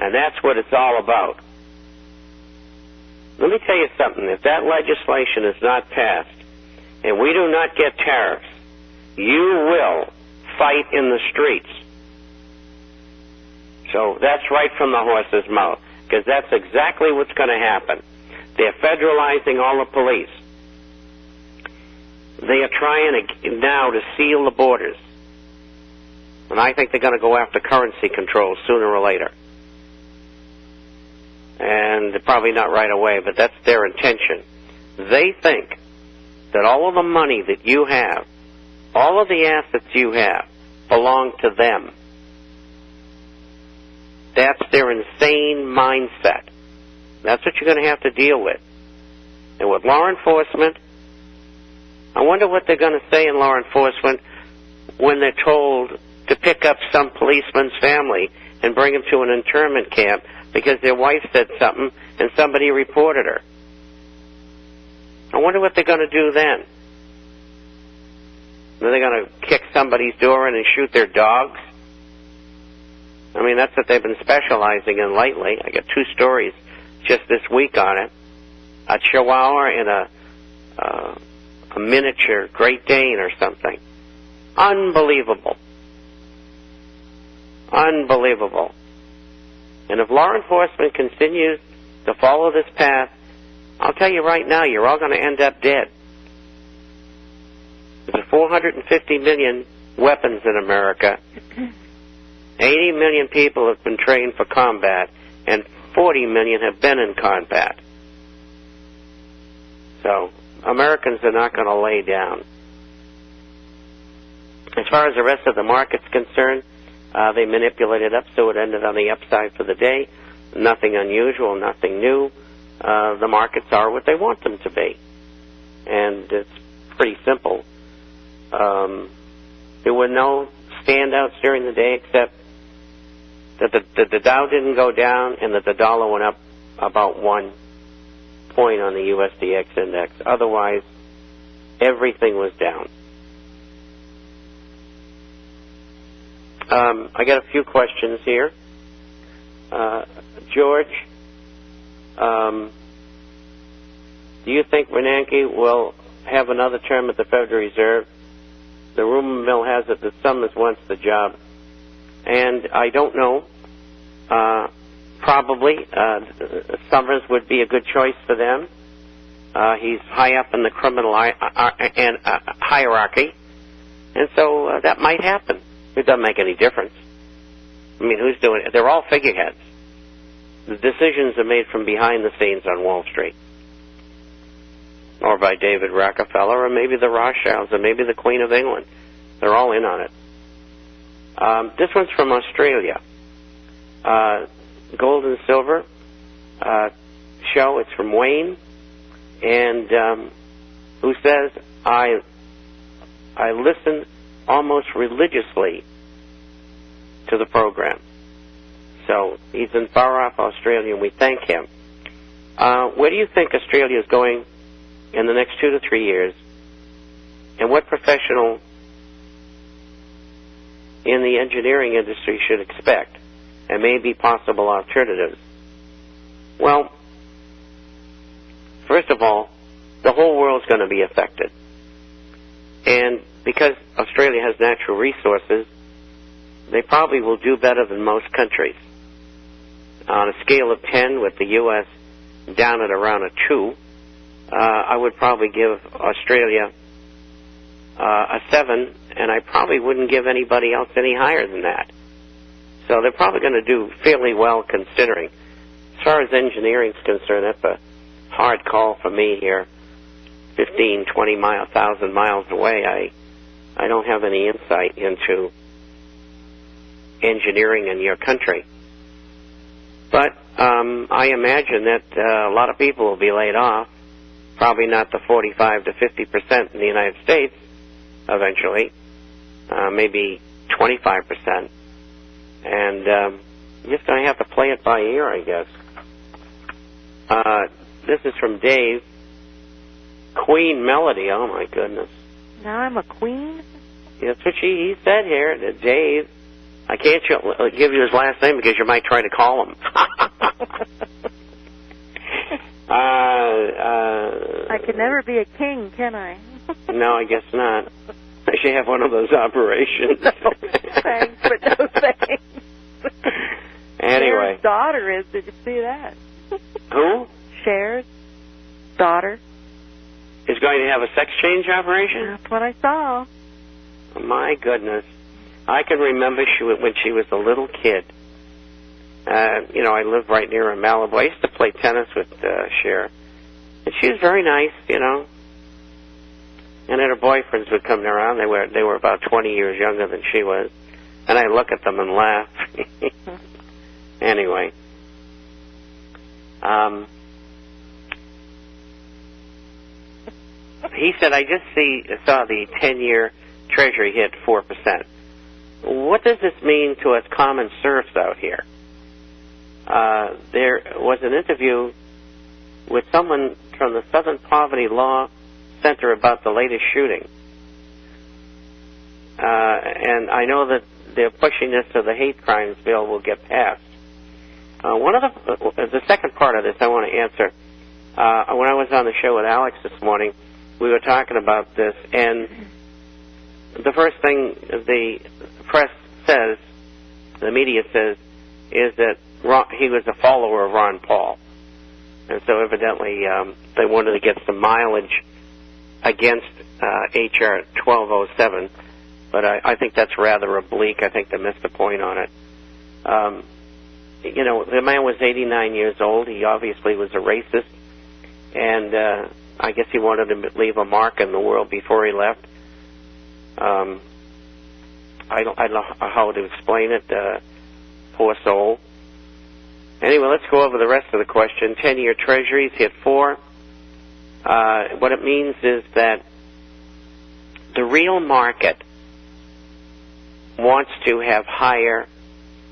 And that's what it's all about. Let me tell you something. If that legislation is not passed and we do not get tariffs, you will fight in the streets. So that's right from the horse's mouth, because that's exactly what's going to happen. They're federalizing all the police. They are trying now to seal the borders. And I think they're going to go after currency controls sooner or later. And probably not right away, but that's their intention. They think that all of the money that you have, all of the assets you have, belong to them. That's their insane mindset. That's what you're going to have to deal with. And with law enforcement, I wonder what they're going to say in law enforcement when they're told to pick up some policeman's family and bring them to an internment camp because their wife said something and somebody reported her. I wonder what they're going to do then. Are they going to kick somebody's door in and shoot their dogs? I mean, that's what they've been specializing in lately. I got 2 stories just this week on it. A Chihuahua and a miniature Great Dane or something. Unbelievable. Unbelievable. And if law enforcement continues to follow this path, I'll tell you right now, you're all going to end up dead. There's 450 million weapons in America. 80 million people have been trained for combat, and 40 million have been in combat. So Americans are not going to lay down. As far as the rest of the market's concerned, they manipulated up so it ended on the upside for the day. Nothing unusual, nothing new. The markets are what they want them to be. And it's pretty simple. There were no standouts during the day except that the Dow didn't go down and that the dollar went up about 1 point on the USDX index. Otherwise, everything was down. I got a few questions here. George, do you think Bernanke will have another term at the Federal Reserve? The rumor mill has it that Summers wants the job. And I don't know. Probably Summers would be a good choice for them. He's high up in the criminal hierarchy. And so that might happen. It doesn't make any difference. I mean, who's doing it? They're all figureheads. The decisions are made from behind the scenes on Wall Street. Or by David Rockefeller, or maybe the Rothschilds, or maybe the Queen of England. They're all in on it. This one's from Australia. Gold and Silver show. It's from Wayne, and who says, I listen almost religiously to the program. So he's in far-off Australia, and we thank him. Where do you think Australia is going in the next 2 to 3 years, and what professional in the engineering industry should expect, and maybe possible alternatives? Well, first of all, the whole world's going to be affected. And because Australia has natural resources, they probably will do better than most countries. On a scale of 10, with the U.S. down at around a 2, I would probably give Australia a 7, and I probably wouldn't give anybody else any higher than that. So they're probably going to do fairly well considering. As far as engineering is concerned, that's a hard call for me here. 15, 20 miles, 1,000 miles away, I don't have any insight into engineering in your country. But I imagine that a lot of people will be laid off, probably not the 45 to 50% in the United States eventually, maybe 25%. And you're just going to have to play it by ear, I guess. This is from Dave. Queen Melody, oh my goodness. Now I'm a queen? That's what he said here, Dave. I can't give you his last name because you might try to call him. I could never be a king, can I? No, I guess not. I should have one of those operations. No, thanks, but no thanks. Anyway. Cher's daughter is. Did you see that? Who? Cher's daughter. Is going to have a sex change operation? That's what I saw. My goodness. I can remember when she was a little kid. You know, I lived right near in Malibu. I used to play tennis with Cher. And she was very nice, you know. And then her boyfriends would come around. They were about 20 years younger than she was. And I look at them and laugh. Anyway. He said, I just saw the 10-year Treasury hit 4%. What does this mean to us common serfs out here? There was an interview with someone from the Southern Poverty Law Center about the latest shooting. And I know that they're pushing this so the hate crimes bill will get passed. One of the second part of this I want to answer. When I was on the show with Alex this morning, we were talking about this, and the first thing the press says, the media says, is that he was a follower of Ron Paul. And so evidently they wanted to get some mileage against H.R. 1207, but I think that's rather oblique. I think they missed the point on it. You know, the man was 89 years old. He obviously was a racist, and I guess he wanted to leave a mark in the world before he left. I don't know how to explain it. Poor soul. Anyway, let's go over the rest of the question. 10-year treasuries hit 4. What it means is that the real market wants to have higher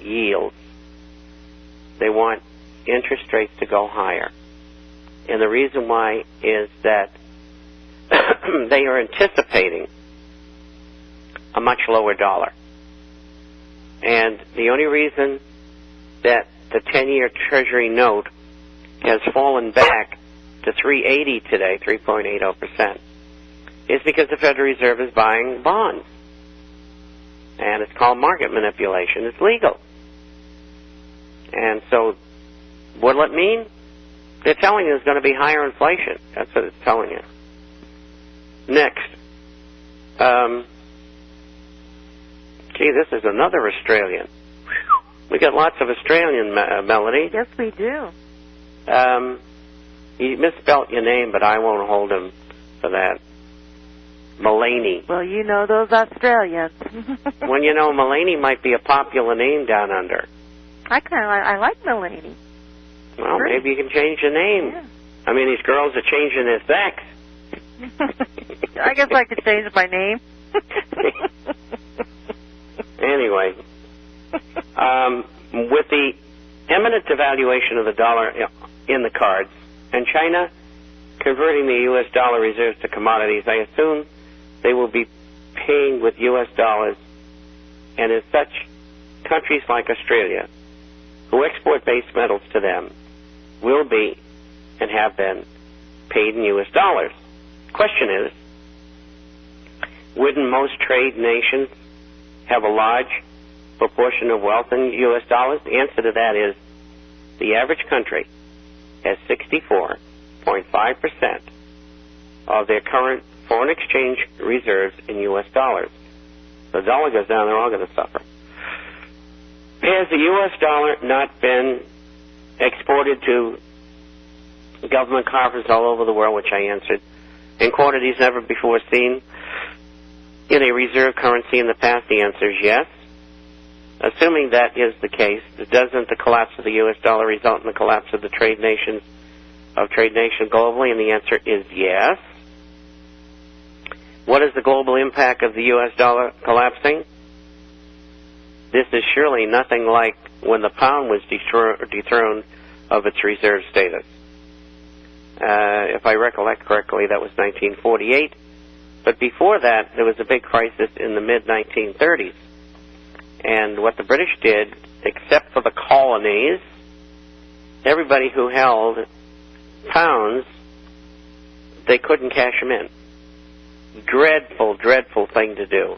yields. They want interest rates to go higher. And the reason why is that they are anticipating a much lower dollar. And the only reason that the 10-year Treasury note has fallen back to 3.80 today, 3.80%, is because the Federal Reserve is buying bonds. And it's called market manipulation. It's legal. And so what will it mean? They're telling you there's going to be higher inflation. That's what it's telling you. Next. Gee, this is another Australian. We got lots of Australian, Melody. Yes, we do. He misspelt your name, but I won't hold him for that. Mulaney. Well, you know those Australians. When you know, Mulaney might be a popular name down under. I like Mulaney. Well, maybe you can change your name. Yeah. I mean, these girls are changing their sex. I guess I could change my name. Anyway, with the imminent devaluation of the dollar in the cards, and China converting the U.S. dollar reserves to commodities, I assume they will be paying with U.S. dollars, and as such, countries like Australia, who export base metals to them, will be and have been paid in U.S. dollars. Question is, wouldn't most trade nations have a large proportion of wealth in U.S. dollars? The answer to that is the average country has 64.5% of their current foreign exchange reserves in U.S. dollars. The dollar goes down, they're all going to suffer. Has the U.S. dollar not been exported to government coffers all over the world, which I answered, in quantities never before seen in a reserve currency in the past? The answer is yes. Assuming that is the case, doesn't the collapse of the U.S. dollar result in the collapse of the trade nations globally? And the answer is yes. What is the global impact of the U.S. dollar collapsing? This is surely nothing like when the pound was dethroned of its reserve status. If I recollect correctly, that was 1948. But before that, there was a big crisis in the mid-1930s. And what the British did, except for the colonies, everybody who held pounds, they couldn't cash them in. Dreadful, dreadful thing to do.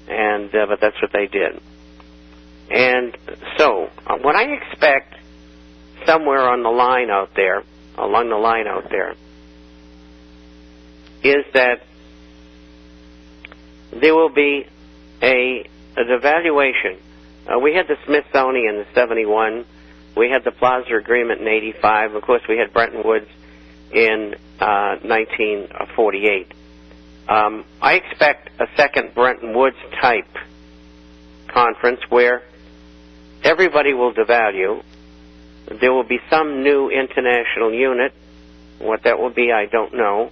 And but that's what they did. And so, what I expect somewhere on the line out there, along the line out there, is that there will be a devaluation. We had the Smithsonian in '71. We had the Plaza Agreement in '85. Of course, we had Bretton Woods in 1948. I expect a second Bretton Woods type conference where everybody will devalue. There will be some new international unit. What that will be, I don't know.